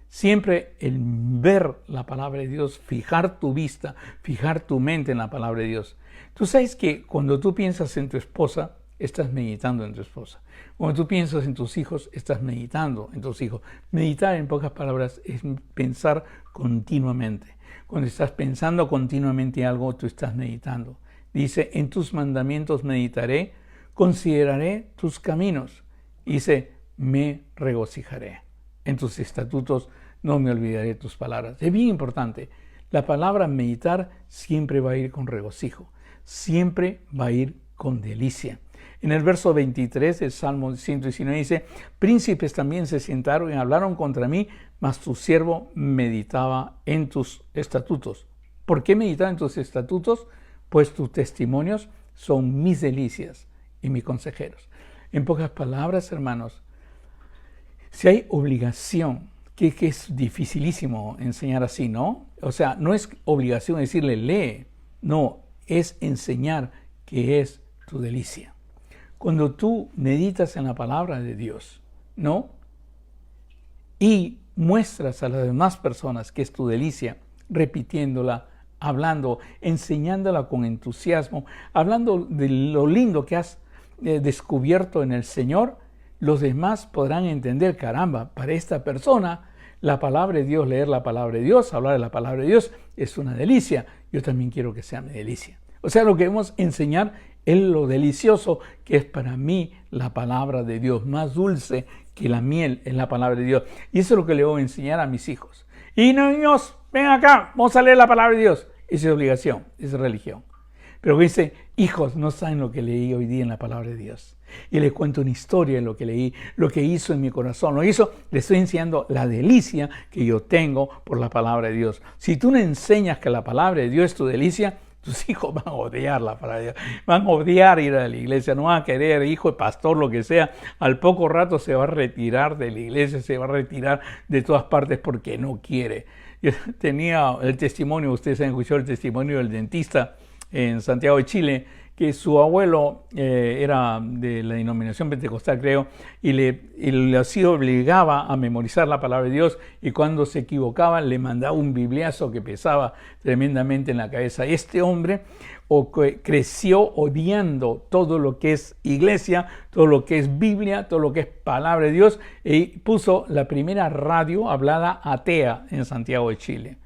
siempre el ver la palabra de Dios, fijar tu vista, fijar tu mente en la palabra de Dios. Tú sabes que cuando tú piensas en tu esposa, estás meditando en tu esposa. Cuando tú piensas en tus hijos, estás meditando en tus hijos. Meditar, en pocas palabras, es pensar continuamente. Cuando estás pensando continuamente algo, tú estás meditando. Dice, en tus mandamientos meditaré, consideraré tus caminos. Dice, me regocijaré. En tus estatutos no me olvidaré tus palabras. Es bien importante. La palabra meditar siempre va a ir con regocijo. Siempre va a ir con delicia. En el verso 23 del Salmo 119 dice, príncipes también se sentaron y hablaron contra mí, mas tu siervo meditaba en tus estatutos. ¿Por qué meditaba en tus estatutos? Pues tus testimonios son mis delicias y mis consejeros. En pocas palabras, hermanos, si hay obligación, que es dificilísimo enseñar así, ¿no? O sea, no es obligación decirle lee, no, es enseñar que es tu delicia. Cuando tú meditas en la palabra de Dios, ¿no? Y muestras a las demás personas que es tu delicia, repitiéndola, hablando, enseñándola con entusiasmo, hablando de lo lindo que has descubierto en el Señor, los demás podrán entender, caramba, para esta persona la palabra de Dios, leer la palabra de Dios, hablar de la palabra de Dios es una delicia. Yo también quiero que sea mi delicia. O sea, lo que debemos enseñar es lo delicioso que es para mí la palabra de Dios, más dulce que la miel es la palabra de Dios. Y eso es lo que le voy a enseñar a mis hijos. Y niños, ven acá, vamos a leer la palabra de Dios. Esa es obligación, esa es religión. Pero dice, hijos, no saben lo que leí hoy día en la palabra de Dios. Y les cuento una historia de lo que leí, lo que hizo en mi corazón. Lo hizo, les estoy enseñando la delicia que yo tengo por la palabra de Dios. Si tú no enseñas que la palabra de Dios es tu delicia, tus hijos van a odiar la palabra de Dios. Van a odiar ir a la iglesia, no van a querer, hijo de pastor, lo que sea. Al poco rato se va a retirar de la iglesia, se va a retirar de todas partes porque no quiere. Yo tenía el testimonio, ustedes han escuchado el testimonio del dentista en Santiago de Chile, que su abuelo era de la denominación pentecostal, creo, y así obligaba a memorizar la palabra de Dios, y cuando se equivocaba le mandaba un bibliazo que pesaba tremendamente en la cabeza. Este hombre creció odiando todo lo que es iglesia, todo lo que es Biblia, todo lo que es palabra de Dios, y puso la primera radio hablada atea en Santiago de Chile.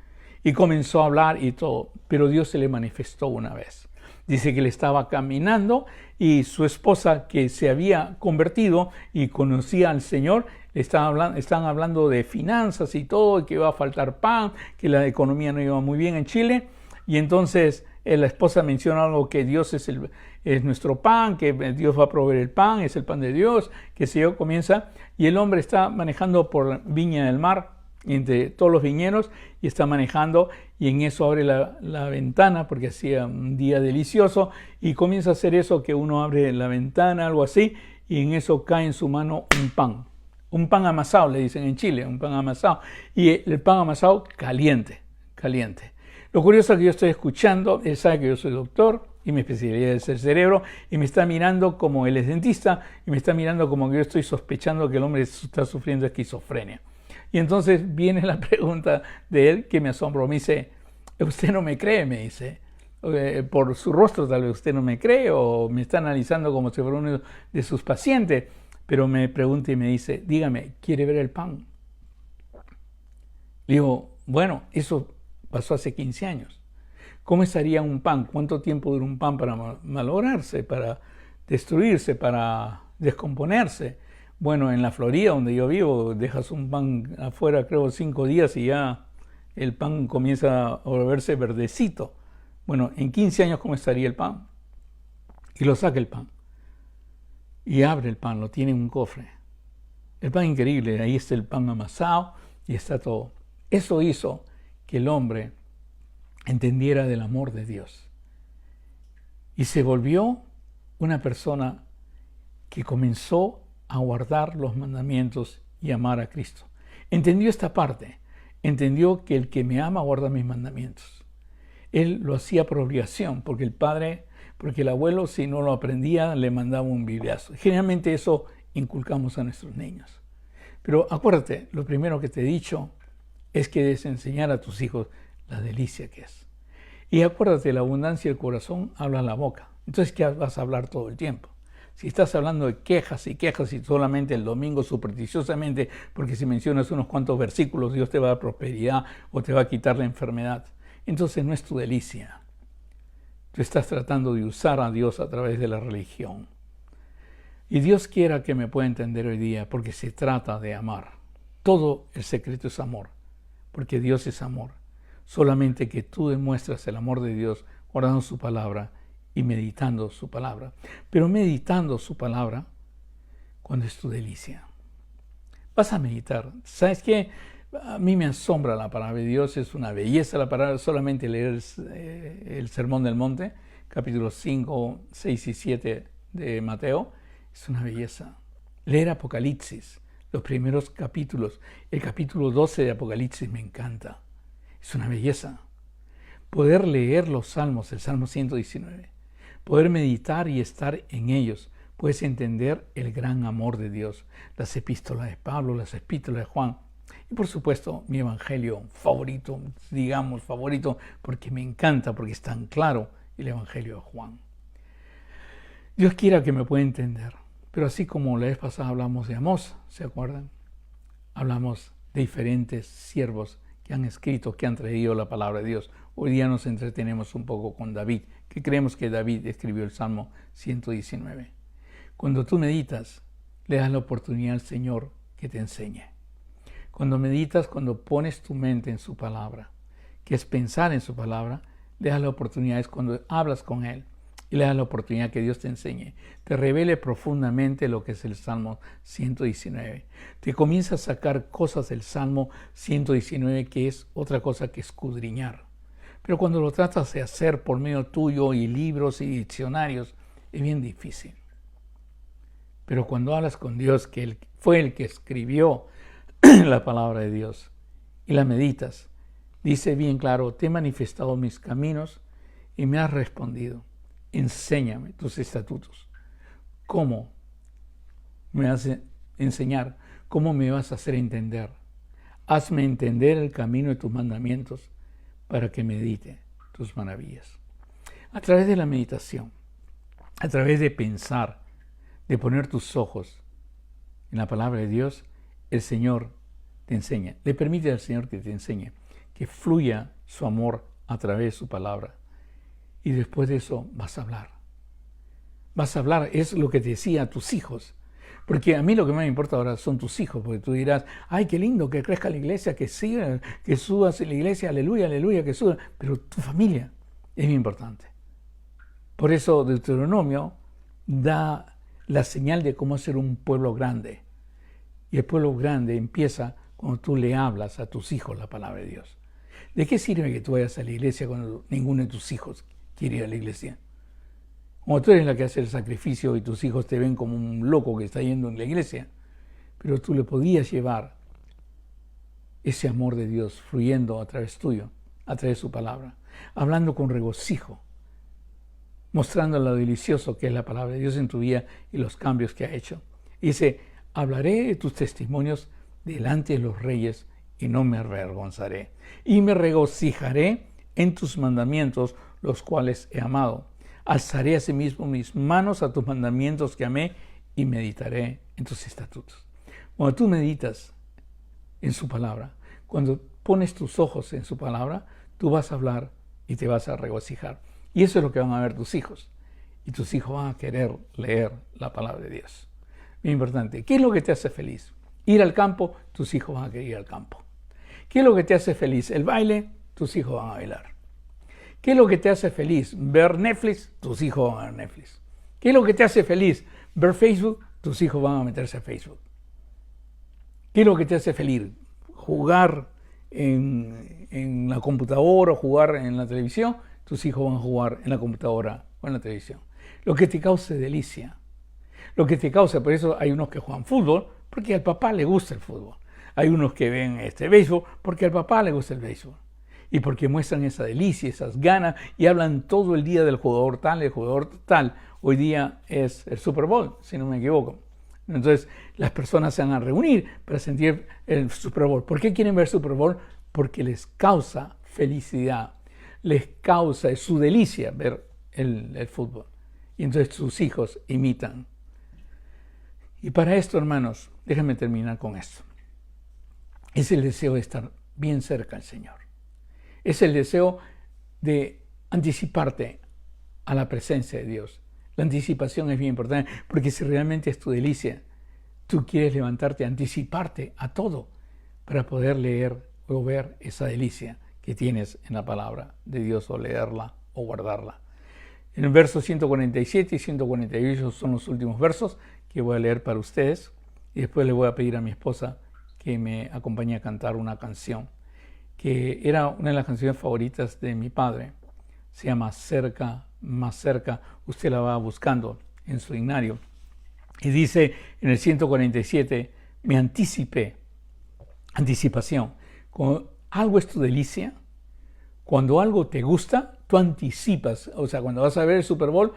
Y comenzó a hablar y todo, pero Dios se le manifestó una vez. Dice que él estaba caminando y su esposa, que se había convertido y conocía al Señor, estaban hablando de finanzas y todo, que iba a faltar pan, que la economía no iba muy bien en Chile. Y entonces la esposa menciona algo, que Dios es nuestro pan, que Dios va a proveer el pan, es el pan de Dios, que se comienza. Y el hombre está manejando por Viña del Mar, entre todos los viñedos, y está manejando, y en eso abre la ventana porque hacía un día delicioso, y comienza a hacer eso, que uno abre la ventana, algo así, y en eso cae en su mano un pan amasado, le dicen en Chile, un pan amasado, y el pan amasado caliente. Lo curioso es que yo estoy escuchando, él sabe que yo soy doctor y mi especialidad es el cerebro, y me está mirando como él es dentista, y me está mirando como que yo estoy sospechando que el hombre está sufriendo esquizofrenia. Y entonces viene la pregunta de él que me asombró. Me dice, ¿usted no me cree? Me dice, por su rostro tal vez usted no me cree, o me está analizando como si fuera uno de sus pacientes. Pero me pregunta y me dice, dígame, ¿quiere ver el pan? Le digo, bueno, eso pasó hace 15 años. ¿Cómo estaría un pan? ¿Cuánto tiempo dura un pan para malograrse, para destruirse, para descomponerse? Bueno, en la Florida, donde yo vivo, dejas un pan afuera, creo, 5 días y ya el pan comienza a volverse verdecito. Bueno, en 15 años, ¿cómo estaría el pan? Y lo saca el pan. Y abre el pan, lo tiene en un cofre. El pan increíble, ahí está el pan amasado y está todo. Eso hizo que el hombre entendiera del amor de Dios. Y se volvió una persona que comenzó a guardar los mandamientos y amar a Cristo. Entendió esta parte, entendió que el que me ama guarda mis mandamientos. Él lo hacía por obligación, porque el abuelo, si no lo aprendía, le mandaba un bibliazo. Generalmente eso inculcamos a nuestros niños. Pero acuérdate, lo primero que te he dicho es que debes enseñar a tus hijos la delicia que es. Y acuérdate, la abundancia del corazón habla la boca. Entonces, ¿qué vas a hablar todo el tiempo? Si estás hablando de quejas y solamente el domingo supersticiosamente, porque si mencionas unos cuantos versículos, Dios te va a dar prosperidad o te va a quitar la enfermedad, entonces no es tu delicia. Tú estás tratando de usar a Dios a través de la religión. Y Dios quiera que me pueda entender hoy día, porque se trata de amar. Todo el secreto es amor, porque Dios es amor. Solamente que tú demuestras el amor de Dios guardando su palabra y meditando su palabra. Pero meditando su palabra cuando es tu delicia. Vas a meditar. ¿Sabes qué? A mí me asombra la palabra de Dios. Es una belleza la palabra. Solamente leer el Sermón del Monte, capítulos 5, 6 y 7 de Mateo, es una belleza. Leer Apocalipsis, los primeros capítulos, el capítulo 12 de Apocalipsis me encanta. Es una belleza. Poder leer los salmos, el Salmo 119, poder meditar y estar en ellos, puedes entender el gran amor de Dios, las epístolas de Pablo, las epístolas de Juan, y por supuesto mi evangelio favorito, digamos favorito, porque me encanta, porque es tan claro, el evangelio de Juan. Dios quiera que me pueda entender, pero así como la vez pasada hablamos de Amós, ¿se acuerdan? Hablamos de diferentes siervos que han escrito, que han traído la palabra de Dios. Hoy día nos entretenemos un poco con David, que creemos que David escribió el Salmo 119. Cuando tú meditas, le das la oportunidad al Señor que te enseñe. Cuando meditas, cuando pones tu mente en su palabra, que es pensar en su palabra, le das la oportunidad, es cuando hablas con Él y le das la oportunidad que Dios te enseñe, te revele profundamente lo que es el Salmo 119. Te comienza a sacar cosas del Salmo 119 que es otra cosa que escudriñar. Pero cuando lo tratas de hacer por medio tuyo y libros y diccionarios, es bien difícil. Pero cuando hablas con Dios, que Él fue el que escribió la palabra de Dios, y la meditas, dice bien claro, te he manifestado mis caminos y me has respondido. Enséñame tus estatutos. ¿Cómo me vas a enseñar? ¿Cómo me vas a hacer entender? Hazme entender el camino de tus mandamientos para que medite tus maravillas. A través de la meditación, a través de pensar, de poner tus ojos en la palabra de Dios, el Señor te enseña. Le permite al Señor que te enseñe, que fluya su amor a través de su palabra. Y después de eso vas a hablar. Vas a hablar, es lo que te decía a tus hijos. Porque a mí lo que más me importa ahora son tus hijos, porque tú dirás, ay, qué lindo que crezca la iglesia, que siga, que subas en la iglesia, aleluya, aleluya, que suba. Pero tu familia es muy importante. Por eso Deuteronomio da la señal de cómo ser un pueblo grande. Y el pueblo grande empieza cuando tú le hablas a tus hijos la palabra de Dios. ¿De qué sirve que tú vayas a la iglesia cuando ninguno de tus hijos quiere ir a la iglesia? Como tú eres la que hace el sacrificio y tus hijos te ven como un loco que está yendo en la iglesia, pero tú le podías llevar ese amor de Dios fluyendo a través tuyo, a través de su palabra, hablando con regocijo, mostrando lo delicioso que es la palabra de Dios en tu vida y los cambios que ha hecho. Y dice, hablaré de tus testimonios delante de los reyes y no me avergonzaré. Y me regocijaré en tus mandamientos, los cuales he amado. Alzaré asimismo mis manos a tus mandamientos que amé y meditaré en tus estatutos. Cuando tú meditas en su palabra, cuando pones tus ojos en su palabra, tú vas a hablar y te vas a regocijar. Y eso es lo que van a ver tus hijos. Y tus hijos van a querer leer la palabra de Dios. Muy importante. ¿Qué es lo que te hace feliz? Ir al campo, tus hijos van a querer ir al campo. ¿Qué es lo que te hace feliz? El baile, tus hijos van a bailar. ¿Qué es lo que te hace feliz? Ver Netflix, tus hijos van a ver Netflix. ¿Qué es lo que te hace feliz? Ver Facebook, tus hijos van a meterse a Facebook. ¿Qué es lo que te hace feliz? Jugar en la computadora o jugar en la televisión, tus hijos van a jugar en la computadora o en la televisión. Lo que te cause delicia. Lo que te causa, por eso hay unos que juegan fútbol, porque al papá le gusta el fútbol. Hay unos que ven béisbol, porque al papá le gusta el béisbol. Y porque muestran esa delicia, esas ganas, y hablan todo el día del jugador tal, el jugador tal. Hoy día es el Super Bowl, si no me equivoco. Entonces, las personas se van a reunir para sentir el Super Bowl. ¿Por qué quieren ver Super Bowl? Porque les causa felicidad, les causa, es su delicia ver el fútbol. Y entonces sus hijos imitan. Y para esto, hermanos, déjenme terminar con esto. Es el deseo de estar bien cerca del Señor. Es el deseo de anticiparte a la presencia de Dios. La anticipación es bien importante, porque si realmente es tu delicia, tú quieres levantarte, anticiparte a todo para poder leer o ver esa delicia que tienes en la palabra de Dios, o leerla o guardarla. En el verso 147 y 148 son los últimos versos que voy a leer para ustedes, y después le voy a pedir a mi esposa que me acompañe a cantar una canción que era una de las canciones favoritas de mi padre. Se llama Cerca, más cerca. Usted la va buscando en su himnario. Y dice en el 147, me anticipé, anticipación. Cuando algo es tu delicia, cuando algo te gusta, tú anticipas. O sea, cuando vas a ver el Super Bowl,